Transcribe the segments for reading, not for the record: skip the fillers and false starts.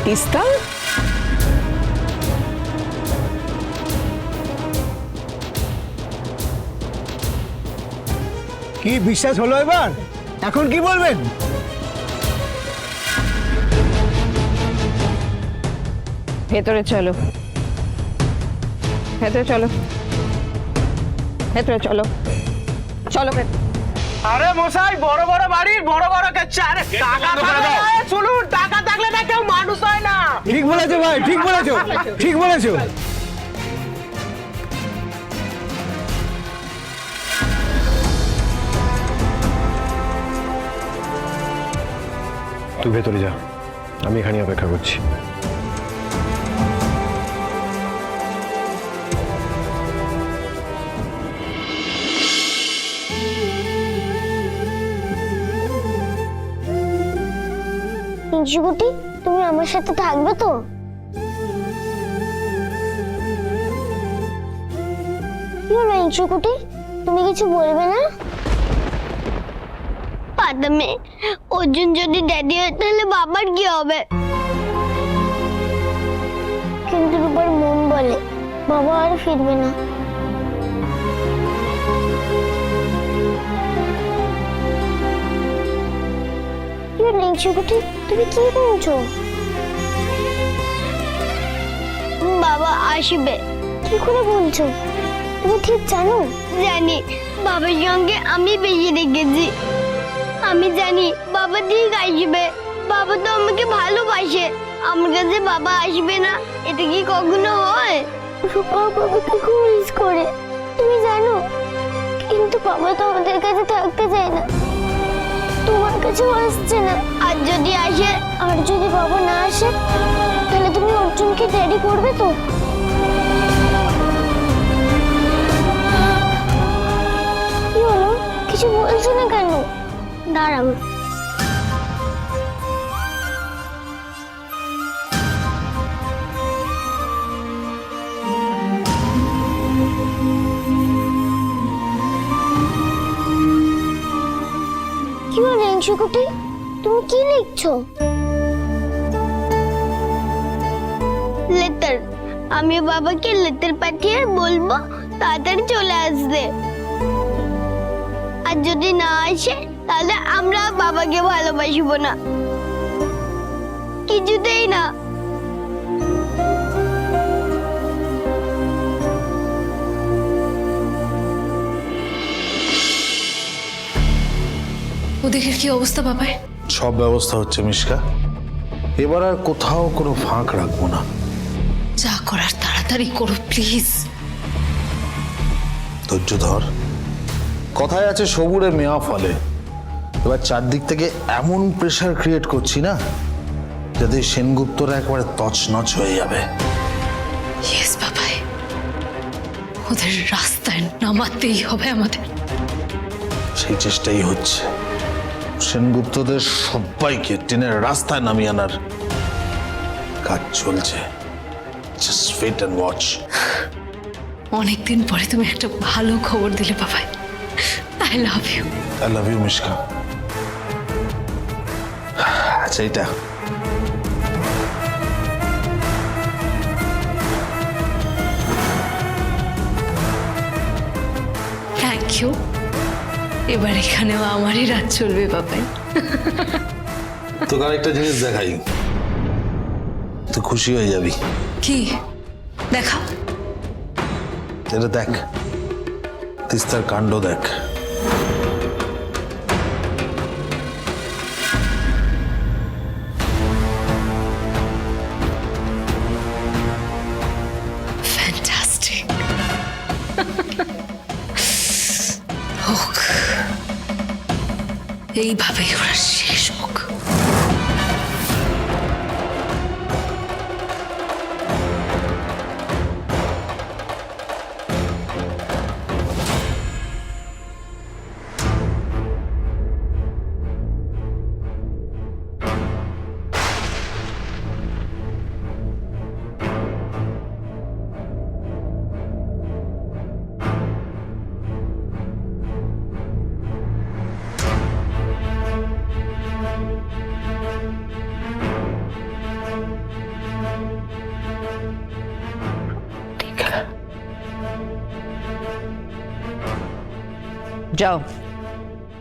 তিস্তা, কি বিশ্বাস হলো এবার? এখন কি বলবেন? ভেতরে চলো, ভেতরে চলো, ভেতরে চলো, চলো আরে মশাই, বড় বড় বাড়ির বড় বড় কাচ্চা। আরে টাকা থাকলে শুনুন, টাকা থাকলে না কেউ মানুষ হয় না। ঠিক বলেছো ভাই, ঠিক বলেছো, ঠিক বলেছো। তুই ভেতরে যা, আমি এখানে অপেক্ষা করছি। ইঞ্চুকুটি, তুমি আমার সাথে থাকবে তো? কি হলো ইঞ্চুকুটি, তুমি কিছু বলবে না? পাদামে, অর্জুন যদি ড্যাডি হয় তাহলে বাবার কি হবে? কিন্তু রূপার মন বলে বাবা আর ফিরবে না। ইঞ্চুকুটি, তুমি কি বলছো? বাবা আসবে। কি করে বলছো? তুমি ঠিক জানো? জানি, বাবার সঙ্গে আমি বেশি দেখেছি। আমি জানি বাবা ঠিক আসবে। বাবা তো আমাকে ভালোবাসে। আমার কাছে বাবা আসবে না, এটা কি কখনো হয়? রূপা বাবাকে খুব মিস করে, তুমি জানো। কিন্তু বাবা তো আমাদের কাছে থাকতে চায় না, তোমার কাছেও আসছে না। আর যদি আসে, আর যদি বাবা না আসে, তাহলে তুমি অর্জুনকে ড্যাডি করবে তো? কি হলো, কিছু বলছো না কেন? দাঁড়াও। কি হলো ইঞ্চুকুটি, তুমি কি লিখছো? লেটার। আমি বাবাকে লেটার পাঠিয়ে বলবো তাড়াতাড়ি চলে আসতে। আর যদি না আসে, তাহলে আমরা বাবাকে ভালোবাসবো না, কিছুতেই না। ওদিকের কি অবস্থা বাবাই? সব ব্যবস্থা হচ্ছে মিশকা, এবার আর কোথাও কোনো ফাঁক রাখবো না। যা করার তাড়াতাড়ি করো প্লিজ। ধৈর্য ধর, কথায় আছে সবুরে মেয়া ফলে। এবার চারদিক থেকে এমন প্রেসার ক্রিয়েট করছি না, যাতে সেনগুপ্তরা একবারে তছনছ হয়ে যাবে। ইয়েস বাবাই, ওদের রাস্তায় নামাতেই হবে আমাদের। সেই চেষ্টাই হচ্ছে, সেনগুপ্তদের সবাইকে টেনে রাস্তায় নামিয়ে আনার কাজ চলছে। Just wait and watch. অনেকদিন পরে তুমি একটা ভালো খবর দিলে Babai. I love you. I love you Mishka. আচ্ছা, এটা থ্যাংক ইউ। এবার এখানেও আমারই রাত চলবে বাবাই। তোকে আরেকটা জিনিস দেখাই, তুই খুশি হয়ে যাবি। কি দেখা? এটা দেখ, তিস্তার কাণ্ড দেখ। ফ্যান্টাস্টিক। হোক, এইভাবেই ওরা শেষ হোক। যাও,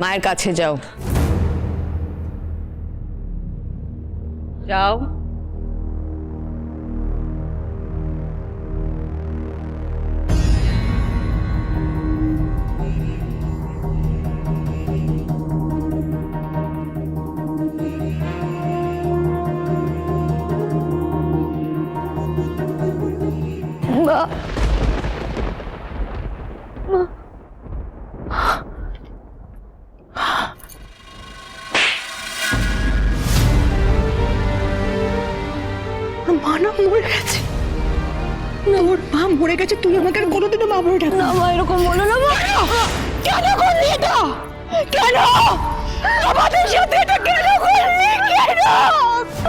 মায়ের কাছে যাও। যাও। মা না মরে গেছে, তোর মা মরে গেছে, তুই আমাকে আর কোনোদিনও মা বলে ডাক না। মা এরকম বলো না মা। কেন করলি এটা? কেন আমাদের সাথে এটা কেন করলি? কেন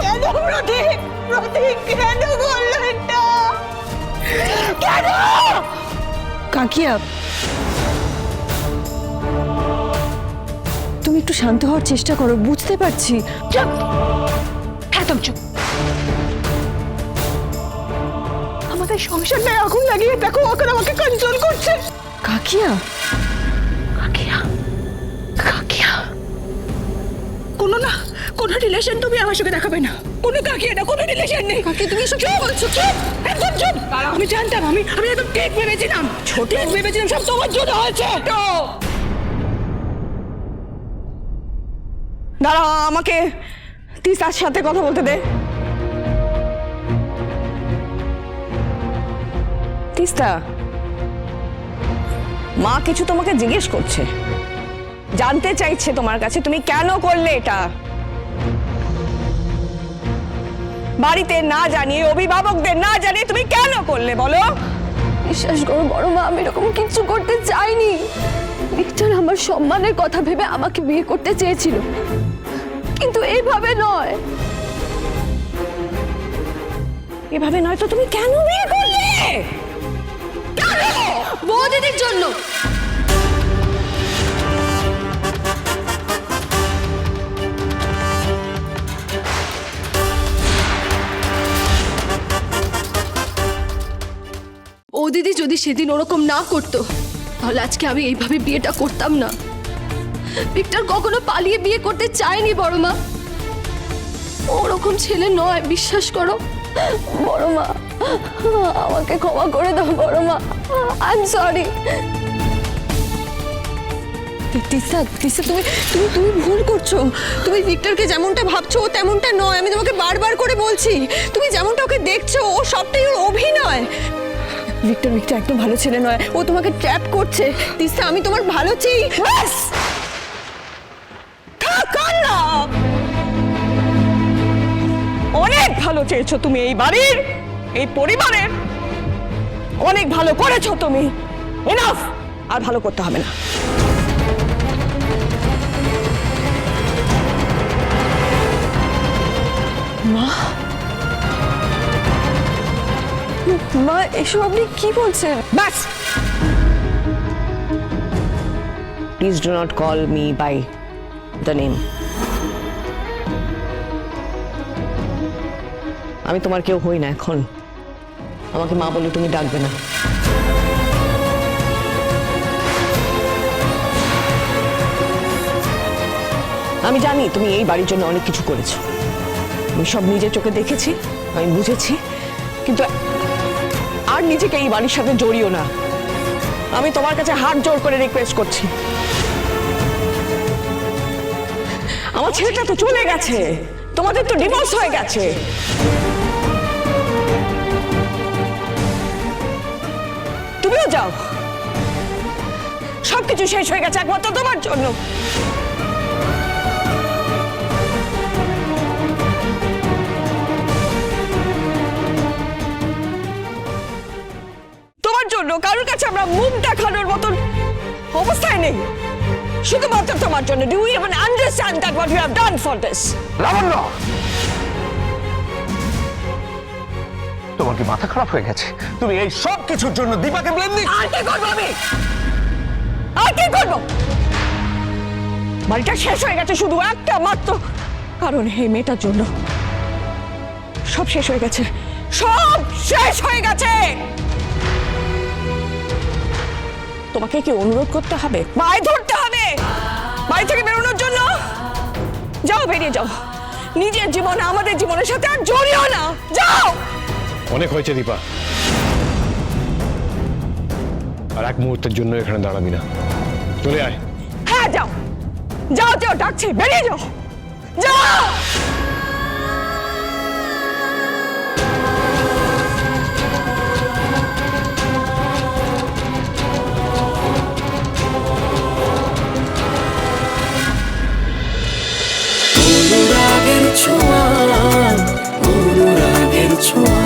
কেন প্রতীক প্রতীক কেন করলো এটা? কেন? কাকিয়া, তুমি একটু শান্ত হওয়ার চেষ্টা করো, বুঝতে পারছি। চুপ, একদম চুপ। আমাদের সংসারটায় আগুন লাগিয়ে দেখো, ওকে আমাকে কন্ট্রোল করছে। কাকিয়া, কাকিয়া কাকিয়া কোনো রিলেশন তুমি আমার সঙ্গে দেখাবে না। কোনো কাকিয়া না, কোনো রিলেশন নেই। কাকি তুমি এসব কি বলছো? চুপ, একদম চুপ। আমি জানতাম, আমি একদম ঠিক ভেবেছিলাম, ছোট ভেবেছিলাম, সব তোমার জন্য হয়েছে। দাঁড়া, আমাকে তিসার সাথে কথা বলতে দে। তিস্তা, মা কিছু তোমাকে জিজ্ঞেস করছে, জানতে চাইছে তোমার কাছে তুমি কেন করলে এটা। বাড়িতে না জানিয়ে, অভিভাবকদের না জানিয়ে তুমি কেন করলে বলো? বিশ্বাস করো বড় মা, আমি এরকম কিছু করতে চাইনি। ভিক্টর আমার সম্মানের কথা ভেবে আমাকে বিয়ে করতে চেয়েছিল, কিন্তু এইভাবে নয়। এভাবে নয় তো তুমি কেন বিয়ে করলে? বৌদিদির জন্য। ও দিদি যদি সেদিন ওরকম না করতো, তাহলে আজকে আমি এইভাবে বিয়েটা করতাম না। ভিক্টর কখনো পালিয়ে বিয়ে করতে চায়নি বড় মা, ওরকম ছেলে নয়, বিশ্বাস করো বড় মা। আমাকে ক্ষমা করে দাও বড় মা, আই এম সরি। তিসা, তিসা, তুমি তুমি তুমি ভুল করছো। তুমি ভিক্টরকে যেমনটা ভাবছো ও তেমনটা নয়। আমি তোমাকে বারবার করে বলছি, তুমি যেমনটা ওকে দেখছো ও সবটাই ওর অভিনয়। ভিক্টর ভিক্টর একদম ভালো ছেলে নয়, ও তোমাকে ট্র্যাপ করছে। তিসা, আমি তোমার ভালো চাই। ব্যাস, থাক না। অনেক ভালো চেয়েছো তুমি এই বাড়ির, এই পরিবারের, অনেক ভালো করেছো তুমি। এনাফ, আর ভালো করতে হবে না। মা, এসব আপনি কি বলছেন? ব্যাস, please do not call me by the name. আমি তোমার কেউ হই না এখন, আমাকে মা বলে তুমি ডাকবে না। আমি জানি তুমি এই বাড়ির জন্য অনেক কিছু করেছো, আমি সব নিজের চোখে দেখেছি, আমি বুঝেছি, কিন্তু আর নিজেকে এই বাড়ির সাথে জড়িও না। আমি তোমার কাছে হাত জোর করে রিকোয়েস্ট করছি, আমার ছেলেটা তো চলে গেছে, তোমাদের তো ডিভোর্স হয়ে গেছে। তুমিও যাও, সবকিছু শেষ হয়ে গেছে একমাত্র তোমার জন্য। তোমার জন্য কারোর কাছে আমরা মুখ দেখানোর মতন অবস্থায় নেই, শুধুমাত্র তোমার জন্য। Do you even understand that what you have done for this? Labanya, তোমার কি মাথা খারাপ হয়ে গেছে? তুমি এই সব কিছুর জন্য দীপাকে ব্লেম দিচ্ছ? আর কি করবো আমি? আর কি করবো? বাড়িটা শেষ হয়ে গেছে শুধু একটা মাত্র কারণ, এই মেয়েটার জন্য। সব শেষ হয়ে গেছে, সব শেষ হয়ে গেছে। তোমাকে কি অনুরোধ করতে হবে, পায়ে ধরতে হবে? বাড়ি থেকে বেরোনোর জন্য? যাও, বেরিয়ে যাও। নিজের জীবন আমাদের জীবনের সাথে আর জড়িও না। যাও। অনেক হয়েছে দীপা, আর এক মুহূর্তের জন্য এখানে দাঁড়াবি না, চলে আয়। হ্যাঁ যাও, যাও যাও, ডাকছি, বেরিয়ে যাও, যাও। অনুরাগের ছোঁয়া